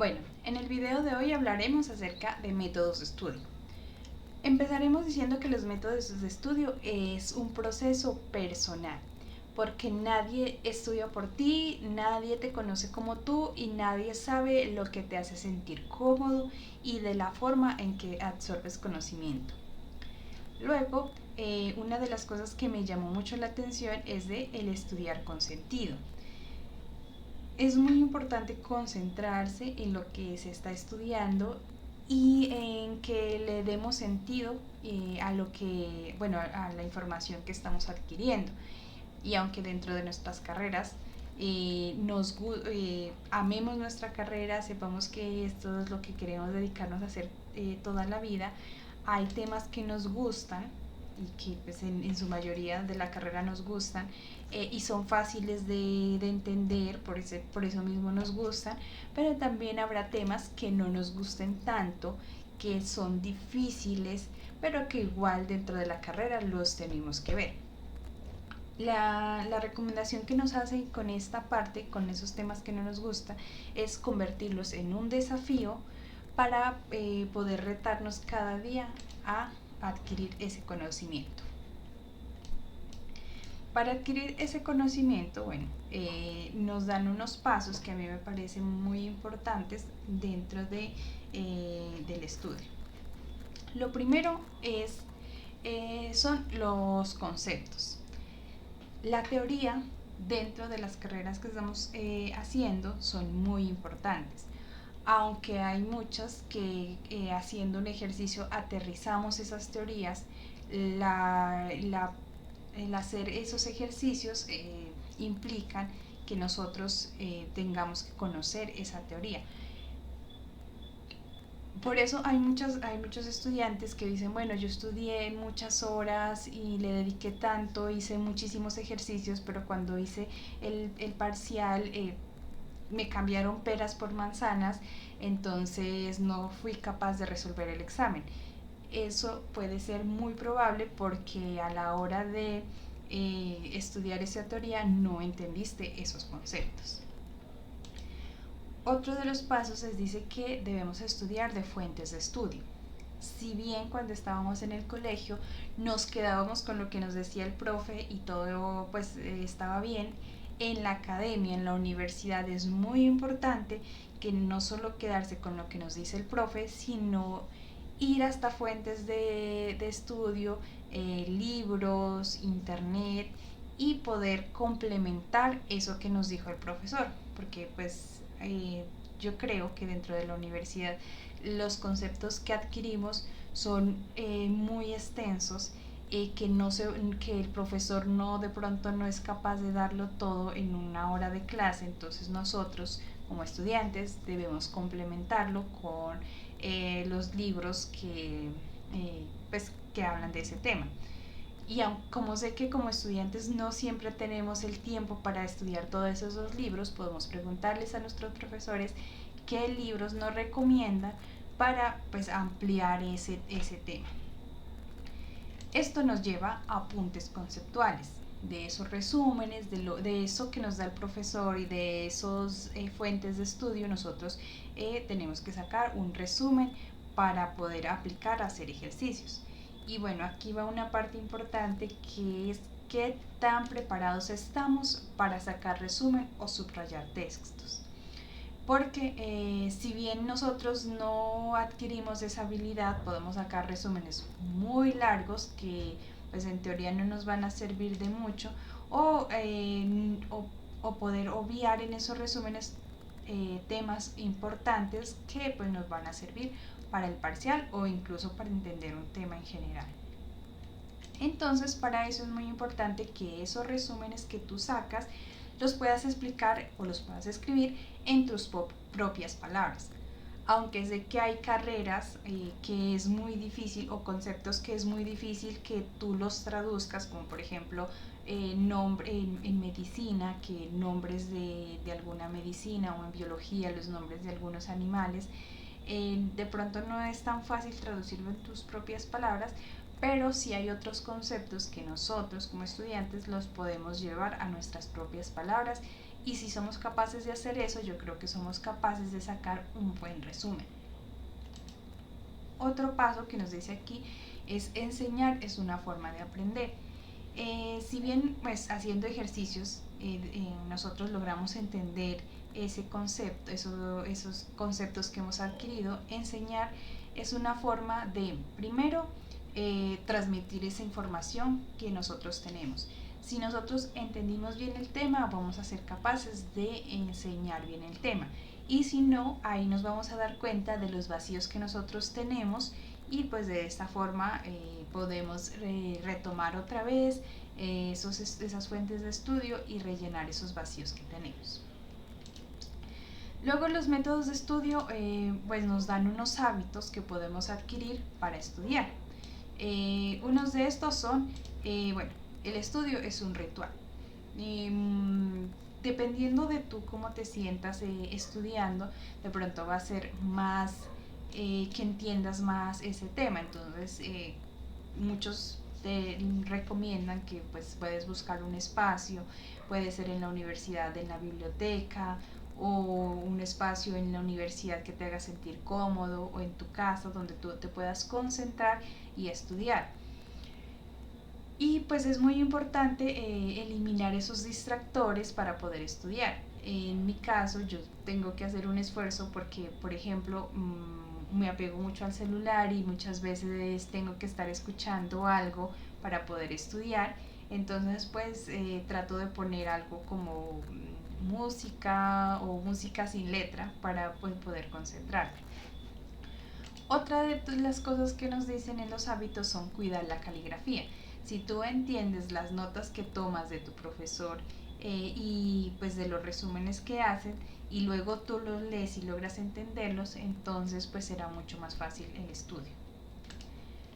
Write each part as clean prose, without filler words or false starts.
Bueno, en el video de hoy hablaremos acerca de métodos de estudio. Empezaremos diciendo que los métodos de estudio es un proceso personal, porque nadie estudia por ti, nadie te conoce como tú y nadie sabe lo que te hace sentir cómodo y de la forma en que absorbes conocimiento. Luego, una de las cosas que me llamó mucho la atención es de el estudiar con sentido. Es muy importante concentrarse en lo que se está estudiando y en que le demos sentido a lo que, bueno, a la información que estamos adquiriendo. Y aunque dentro de nuestras carreras amemos nuestra carrera, sepamos que esto es lo que queremos dedicarnos a hacer toda la vida, hay temas que nos gustan y que pues en su mayoría de la carrera nos gustan y son fáciles de entender, por eso mismo nos gustan, pero también habrá temas que no nos gusten tanto, que son difíciles, pero que igual dentro de la carrera los tenemos que ver. La recomendación que nos hacen con esta parte, con esos temas que no nos gusta, es convertirlos en un desafío para poder retarnos cada día a adquirir ese conocimiento. Para adquirir ese conocimiento, bueno, nos dan unos pasos que a mí me parecen muy importantes dentro del estudio. Lo primero son los conceptos. La teoría dentro de las carreras que estamos haciendo son muy importantes, aunque hay muchas que haciendo un ejercicio aterrizamos esas teorías. El hacer esos ejercicios implican que nosotros tengamos que conocer esa teoría. Por eso hay muchos estudiantes que dicen, bueno, yo estudié muchas horas y le dediqué tanto, hice muchísimos ejercicios, pero cuando hice el parcial me cambiaron peras por manzanas, entonces no fui capaz de resolver el examen. Eso puede ser muy probable porque a la hora de estudiar esa teoría no entendiste esos conceptos. Otro de los pasos dice que debemos estudiar de fuentes de estudio. Si bien cuando estábamos en el colegio nos quedábamos con lo que nos decía el profe y todo pues estaba bien, en la academia, en la universidad es muy importante que no solo quedarse con lo que nos dice el profe, sino ir hasta fuentes de estudio, libros, internet y poder complementar eso que nos dijo el profesor, porque pues yo creo que dentro de la universidad los conceptos que adquirimos son muy extensos que el profesor no de pronto no es capaz de darlo todo en una hora de clase, entonces nosotros como estudiantes debemos complementarlo con los libros que hablan de ese tema. Y como sé que como estudiantes no siempre tenemos el tiempo para estudiar todos esos dos libros, podemos preguntarles a nuestros profesores qué libros nos recomiendan para pues ampliar ese tema. Esto nos lleva a apuntes conceptuales. De esos resúmenes, de eso que nos da el profesor y de esas fuentes de estudio, nosotros tenemos que sacar un resumen para poder aplicar a hacer ejercicios. Y bueno, aquí va una parte importante que es qué tan preparados estamos para sacar resumen o subrayar textos. Porque si bien nosotros no adquirimos esa habilidad, podemos sacar resúmenes muy largos que pues en teoría no nos van a servir de mucho o poder obviar en esos resúmenes temas importantes que pues nos van a servir para el parcial o incluso para entender un tema en general. Entonces para eso es muy importante que esos resúmenes que tú sacas los puedas explicar o los puedas escribir en tus propias palabras. Aunque sé que hay carreras que es muy difícil o conceptos que es muy difícil que tú los traduzcas, como por ejemplo en medicina, que nombres de alguna medicina o en biología, los nombres de algunos animales, de pronto no es tan fácil traducirlo en tus propias palabras, pero sí hay otros conceptos que nosotros como estudiantes los podemos llevar a nuestras propias palabras Y si somos capaces de hacer eso, yo creo que somos capaces de sacar un buen resumen. Otro paso que nos dice aquí es enseñar es una forma de aprender. Si bien pues haciendo ejercicios nosotros logramos entender ese concepto, esos conceptos que hemos adquirido, enseñar es una forma de, primero, transmitir esa información que nosotros tenemos. Si nosotros entendimos bien el tema, vamos a ser capaces de enseñar bien el tema. Y si no, ahí nos vamos a dar cuenta de los vacíos que nosotros tenemos y pues de esta forma podemos retomar otra vez esas fuentes de estudio y rellenar esos vacíos que tenemos. Luego los métodos de estudio pues nos dan unos hábitos que podemos adquirir para estudiar. Unos de estos son, bueno, el estudio es un ritual. Dependiendo de tú cómo te sientas estudiando, de pronto va a ser más que entiendas más ese tema. Entonces, muchos te recomiendan que pues puedes buscar un espacio, puede ser en la universidad, en la biblioteca, o un espacio en la universidad que te haga sentir cómodo, o en tu casa donde tú te puedas concentrar y estudiar. Y pues es muy importante eliminar esos distractores para poder estudiar. En mi caso yo tengo que hacer un esfuerzo porque, por ejemplo, me apego mucho al celular y muchas veces tengo que estar escuchando algo para poder estudiar. Entonces pues trato de poner algo como música o música sin letra para pues, poder concentrarme. Otra de las cosas que nos dicen en los hábitos son cuidar la caligrafía. Si tú entiendes las notas que tomas de tu profesor y pues de los resúmenes que hacen y luego tú los lees y logras entenderlos, entonces pues será mucho más fácil el estudio.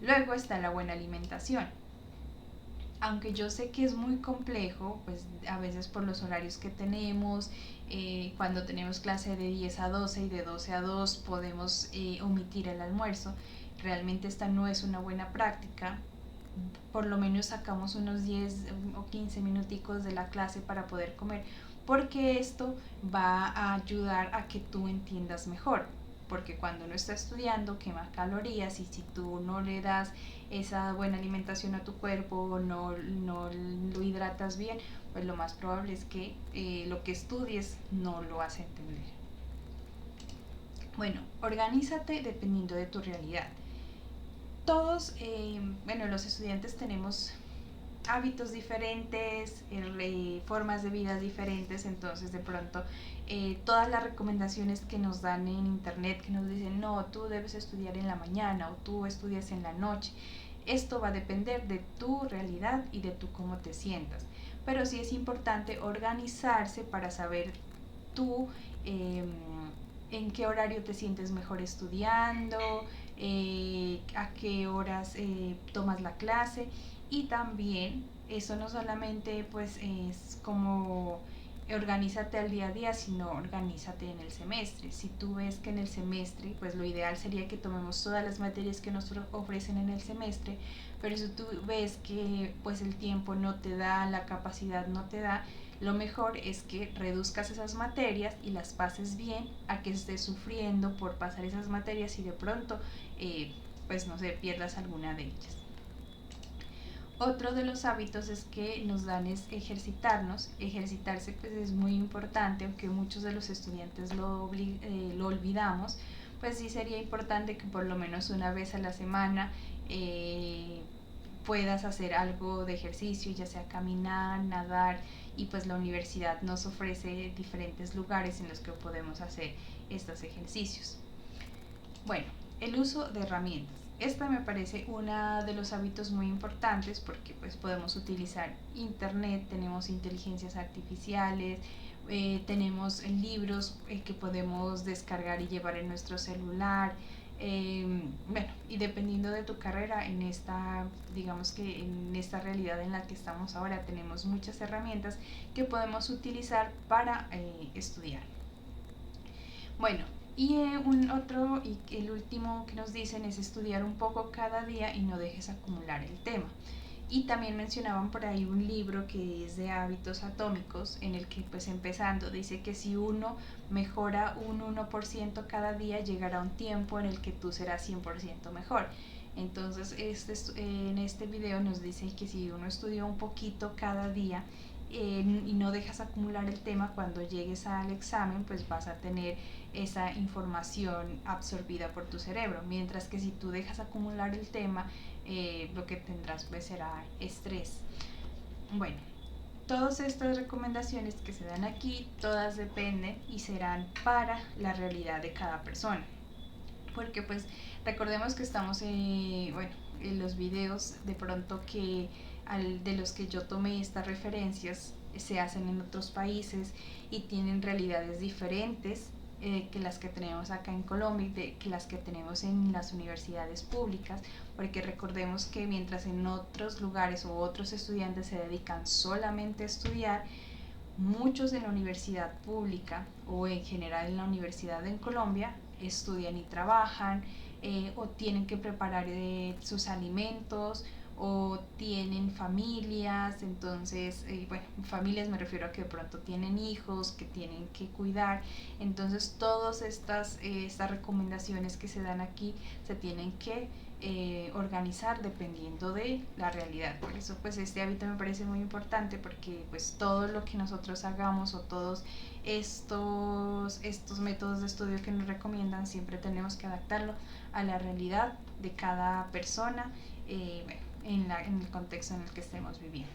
Luego está la buena alimentación. Aunque yo sé que es muy complejo, pues a veces por los horarios que tenemos, cuando tenemos clase de 10 a 12 y de 12 a 2 podemos omitir el almuerzo. Realmente esta no es una buena práctica. Por lo menos sacamos unos 10 o 15 minuticos de la clase para poder comer, porque esto va a ayudar a que tú entiendas mejor. Porque cuando uno está estudiando quema calorías y si tú no le das esa buena alimentación a tu cuerpo, no lo hidratas bien, pues lo más probable es que lo que estudies no lo vas a entender. Bueno, organízate dependiendo de tu realidad. Todos, bueno, los estudiantes tenemos hábitos diferentes, formas de vida diferentes, entonces de pronto todas las recomendaciones que nos dan en internet que nos dicen no, tú debes estudiar en la mañana o tú estudias en la noche, esto va a depender de tu realidad y de tú cómo te sientas, pero sí es importante organizarse para saber tú en qué horario te sientes mejor estudiando, a qué horas tomas la clase y también eso no solamente pues es como organízate al día a día, sino organízate en el semestre. Si tú ves que en el semestre, pues lo ideal sería que tomemos todas las materias que nos ofrecen en el semestre, pero si tú ves que pues el tiempo no te da, la capacidad no te da, lo mejor es que reduzcas esas materias y las pases bien a que estés sufriendo por pasar esas materias y de pronto pues no sé, pierdas alguna de ellas. Otro de los hábitos es que nos dan es ejercitarnos. Ejercitarse pues es muy importante, aunque muchos de los estudiantes lo olvidamos, pues sí sería importante que por lo menos una vez a la semana puedas hacer algo de ejercicio, ya sea caminar, nadar, y pues la universidad nos ofrece diferentes lugares en los que podemos hacer estos ejercicios. Bueno, el uso de herramientas. Esta me parece uno de los hábitos muy importantes porque pues podemos utilizar internet, tenemos inteligencias artificiales, tenemos libros que podemos descargar y llevar en nuestro celular. Bueno, y dependiendo de tu carrera, en esta, digamos que en esta realidad en la que estamos ahora, tenemos muchas herramientas que podemos utilizar para estudiar. Bueno, y otro y el último que nos dicen es estudiar un poco cada día y no dejes acumular el tema. Y también mencionaban por ahí un libro que es de hábitos atómicos, en el que pues empezando dice que si uno mejora un 1% cada día, llegará un tiempo en el que tú serás 100% mejor. Entonces en este video nos dice que si uno estudia un poquito cada día, y no dejas acumular el tema, cuando llegues al examen pues vas a tener esa información absorbida por tu cerebro, mientras que si tú dejas acumular el tema, lo que tendrás pues será estrés. Bueno, todas estas recomendaciones que se dan aquí, todas dependen y serán para la realidad de cada persona, porque pues recordemos que estamos bueno, en los videos de pronto que de los que yo tomé estas referencias se hacen en otros países y tienen realidades diferentes, que las que tenemos acá en Colombia, que las que tenemos en las universidades públicas, porque recordemos que mientras en otros lugares o otros estudiantes se dedican solamente a estudiar, muchos en la universidad pública o en general en la universidad en Colombia estudian y trabajan, o tienen que preparar sus alimentos, o tienen familias. Entonces, bueno, familias me refiero a que de pronto tienen hijos que tienen que cuidar. Entonces todas estas recomendaciones que se dan aquí se tienen que organizar dependiendo de la realidad. Por eso pues este hábito me parece muy importante, porque pues todo lo que nosotros hagamos o todos estos métodos de estudio que nos recomiendan, siempre tenemos que adaptarlo a la realidad de cada persona, bueno, en el contexto en el que estemos viviendo.